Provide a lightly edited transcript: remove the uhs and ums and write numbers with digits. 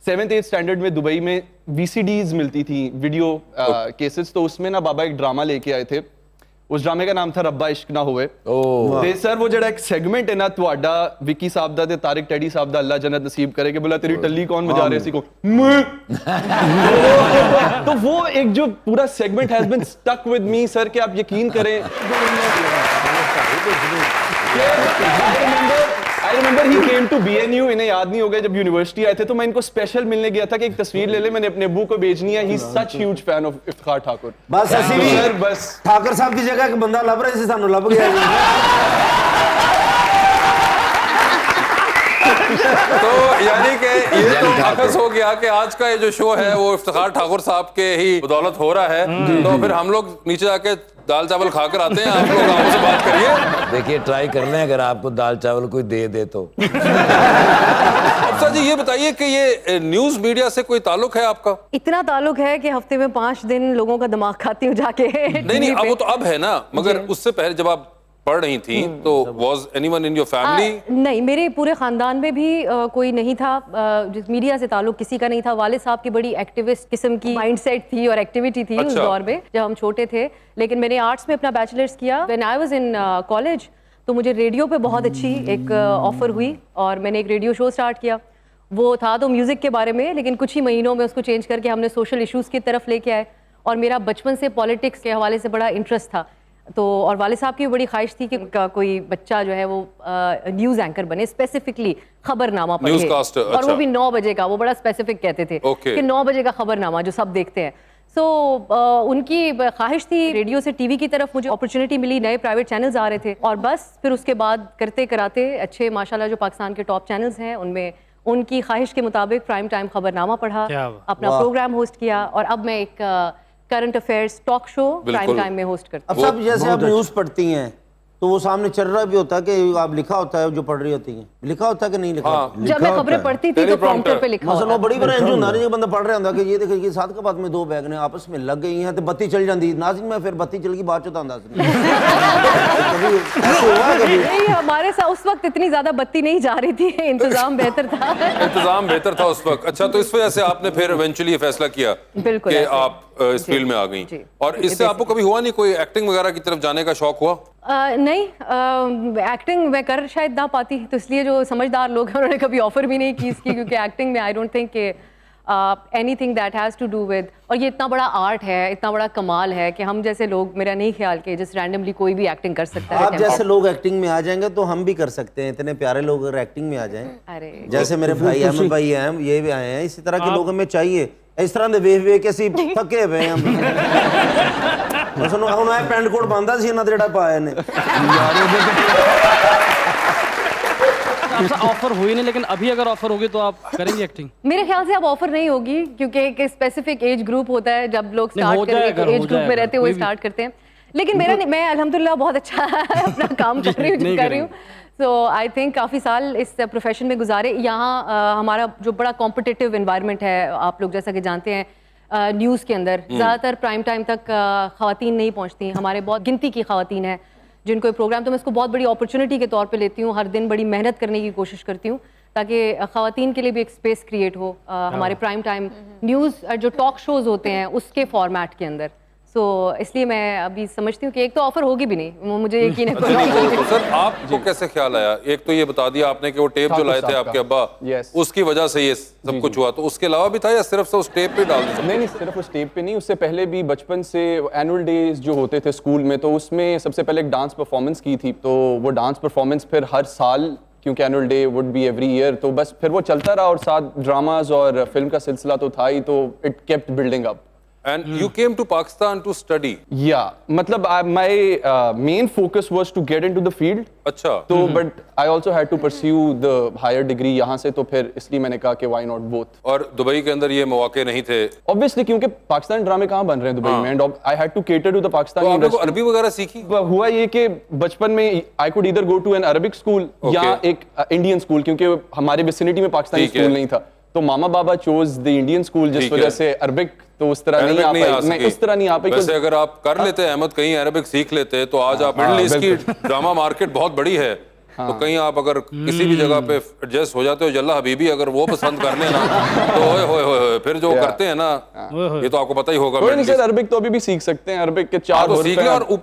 7th 8th standard में Dubai में VCDs मिलती थी, वीडियो केसेट्स, तो उसमें ना बाबा एक ड्रामा लेके आए थे। उस ड्रामे का नाम था रब्बा इश्क ना होवे। ते सर वो जड़ा एक सेगमेंट है ना ਤੁਹਾਡਾ विकी साहब दा ते तारिक टैडी साहब दा अल्लाह जन्नत नसीब करे कि बोला तेरी टल्ली कौन बजा रहे सी को तो वो एक जो पूरा segment has been stuck with me sir कि आप यकीन करें I remember he came to BNU, इन्हें याद नहीं होगा जब यूनिवर्सिटी आए थे तो मैं इनको स्पेशल मिलने गया था कि एक तस्वीर ले ले, मैंने अपने अब्बू को भेजनी है। He's such huge fan of Iftikhar Thakur. बस ਅਸੀਂ ਵੀ सर बस ठाकुर साहब की जगह एक बंदा ਲੱਭ ਰਿਹਾ ਸੀ, ਸਾਨੂੰ ਲੱਭ ਗਿਆ। तो यानी कि ये तो अकस हो गया कि आज का ये जो शो है वो इफ्तिखार ठाकुर साहब के ही बदौलत हो रहा है। तो फिर हम लोग नीचे जाके दाल चावल खाकर आते हैं, आप लोग आपसे बात करिए। देखिए ट्राई कर लें, अगर आपको दाल चावल कोई दे तो। अफसा जी ये बताइए कि ये न्यूज मीडिया से कोई ताल्लुक है आपका? इतना ताल्लुक है कि हफ्ते में 5 दिन लोगों का दिमाग खाती हूँ जाके। नहीं अब वो तो अब है ना, मगर उससे पहले जब आप पढ़ रही थी तो was anyone in your family? नहीं, मेरे पूरे खानदान में भी कोई नहीं था जिस मीडिया से ताल्लुक किसी का नहीं था। वालिद साहब की बड़ी एक्टिविस्ट किस्म की माइंडसेट थी और एक्टिविटी थी उस दौर में जब हम छोटे थे। लेकिन मैंने आर्ट्स में अपना बैचलर्स किया। When I was in college तो मुझे रेडियो पे बहुत अच्छी एक ऑफर हुई और मैंने एक रेडियो शो स्टार्ट किया। वो था तो म्यूजिक के बारे में, लेकिन कुछ ही महीनों में उसको चेंज करके हमने सोशल इश्यूज की तरफ लेके आए। और मेरा बचपन से पॉलिटिक्स के हवाले से बड़ा इंटरेस्ट था। तो और वालिद साहब की बड़ी ख्वाहिश थी कि कोई बच्चा जो है वो न्यूज़ एंकर बने, स्पेसिफिकली खबरनामा पढ़े। और वो भी 9 बजे का, वो बड़ा स्पेसिफिक कहते थे कि 9 बजे का खबरनामा जो सब देखते हैं। सो उनकी ख्वाहिश थी। रेडियो से टीवी की तरफ मुझे अपॉर्चुनिटी मिली, नए प्राइवेट चैनल्स आ रहे थे और बस फिर उसके बाद करते कराते अच्छे माशाल्लाह जो पाकिस्तान के टॉप चैनल्स हैं उनमें उनकी ख्वाहिश के मुताबिक प्राइम टाइम खबरनामा पढ़ा, अपना प्रोग्राम होस्ट किया और अब मैं एक current affairs talk show prime time में होस्ट करती हूं। अब सब जैसे आप न्यूज़ पढ़ती हैं तो वो सामने चल रहा भी होता है कि आप लिखा होता है जो पढ़ रही होती हैं, लिखा होता है कि नहीं लिखा होता? जब मैं खबरें पढ़ती थी तो प्रॉम्प्टर पे लिखा मसला बड़ी बड़ा इंजन होता है कि बंदा पढ़ रहा होता कि ये देखिए कि साथ के बाद में 2 बैग ने आपस में लग गई हैं तो बत्ती चल जाती नाज़िन में, फिर बत्ती चल गई बात चुता अंदाज नहीं, हमारे साथ उस वक्त इतनी ज्यादा बत्ती नहीं जा रही थी, इंतजाम बेहतर था। इंतजाम बेहतर था उस वक्त। अच्छा, तो इस वजह से आपने फिर इवेंचुअली ये फैसला किया कि आप इस फील्ड में आ गई। और इससे आपको कभी हुआ नहीं कोई एक्टिंग वगैरह की तरफ जाने का शौक हुआ? नहीं, एक्टिंग मैं कर शायद ना पाती, तो इसलिए जो समझदार लोग हैं उन्होंने कभी ऑफर भी नहीं की इसकी, क्योंकि एक्टिंग में आई डोंट थिंक कि anything that has to do with, और ये इतना बड़ा आर्ट है, इतना बड़ा कमाल है कि हम जैसे लोग, मेरा नहीं ख्याल कि जिस रैंडमली कोई भी एक्टिंग कर सकता है। आप जैसे लोग एक्टिंग में आ जाएंगे तो हम भी कर सकते हैं। इतने प्यारे लोग अगर एक्टिंग में आ जाएं, अरे जैसे मेरे भाई अहमद भाई हैं, ये भी आए हैं, इसी तरह के लोग हमें चाहिए। इस तरह ਦੇ ਵੇਖ ਵੇਖ ਕੇ ਅਸੀਂ ਥੱਕੇ ਪਏ ਆਂ। ਬਸ ਹੁਣ ਇਹ ਪੈਂਟ ਕੋਟ ਬੰਦਾ ਸੀ ਇਹਨਾਂ ਦੇ ਜਿਹੜਾ ਪਾਇਆ ਨੇ ऑफर हुई नहीं, लेकिन अभी अगर ऑफर होगी तो आप करेंगे एक्टिंग? मेरे ख्याल से अब ऑफर नहीं होगी, क्योंकि एक स्पेसिफिक एज ग्रुप होता है जब लोग स्टार्ट करते हैं, एज ग्रुप में रहते हुए स्टार्ट करते हैं। लेकिन मेरा मैं अल्हम्दुलिल्लाह बहुत अच्छा अपना काम कर रही हूँ जो कर रही हूँ। सो आई थिंक काफ़ी साल इस प्रोफेशन में गुजारे। यहाँ हमारा जो बड़ा कॉम्पिटिटिव इन्वायरमेंट है, आप लोग जैसा कि जानते हैं, न्यूज़ के अंदर ज़्यादातर प्राइम टाइम तक ख़वातीन नहीं पहुँचती। हमारे बहुत गिनती की ख़वातीन हैं जिनको प्रोग्राम, तो मैं इसको बहुत बड़ी अपॉर्चुनिटी के तौर पे लेती हूँ। हर दिन बड़ी मेहनत करने की कोशिश करती हूँ ताकि ख़वातीन के लिए भी एक स्पेस क्रिएट हो हमारे प्राइम टाइम न्यूज़ जो टॉक शोज़ होते हैं उसके फॉर्मेट के अंदर। तो इसलिए मैं अभी समझती हूँ कि एक तो ऑफर होगी भी नहीं, मुझे यकीन है। तो सर आपको कैसे ख्याल आया? एक तो ये बता दिया आपने कि वो टेप जो लाए थे आपके अब्बा, उसकी वजह से ये सब कुछ हुआ, तो उसके अलावा भी था या सिर्फ से उस टेप पे डाल दिया? नहीं, सिर्फ उस टेप पे नहीं, उससे पहले भी बचपन से एनुअल डेज जो होते थे स्कूल में, तो उसमें सबसे पहले एक डांस परफॉर्मेंस की थी। तो वो डांस परफॉर्मेंस फिर हर साल, क्योंकि annual day would be every year, तो बस फिर वो चलता रहा और साथ ड्रामाज और फिल्म का सिलसिला तो था ही, तो it kept building up. And you came to Pakistan to study? Yeah, मतलब my main focus was to get into the field. अच्छा। तो but I also had to pursue the higher degree यहाँ से, तो फिर इसलिए मैंने कहा कि why not both। और दुबई के अंदर ये मौके नहीं थे? Obviously, क्योंकि पाकिस्तानी ड्रामे कहाँ बन रहे हैं दुबई में, and I had to cater to the Pakistani industry। तो आपने अरबी वगैरह सीखी? हुआ ये कि बचपन में I could either go to an Arabic school या एक इंडियन स्कूल, क्योंकि हमारे विसिनिटी में पाकिस्तानी स्कूल नहीं था। तो मामा बाबा चोज द इंडियन स्कूल, जिस वजह से अरबिक तो उस तरह नहीं आ पाई, उस तरह नहीं आ पाई। वैसे अगर आप कर लेते अहमद, कहीं अरबिक सीख लेते तो आज आप मिडिल ईस्ट की ड्रामा मार्केट बहुत बड़ी है, तो कहीं आप अगर किसी भी जगह पे एडजस्ट हो जाते हो, जल्ला हबीबी अगर वो पसंद कर लेना तो ओए होए होए, फिर जो करते हैं ना, ये तो आपको पता ही होगा। कोई नहीं सर, अरबिक तो अभी भी सीख सकते हैं, अरबिक के 4 तो सीख लें, और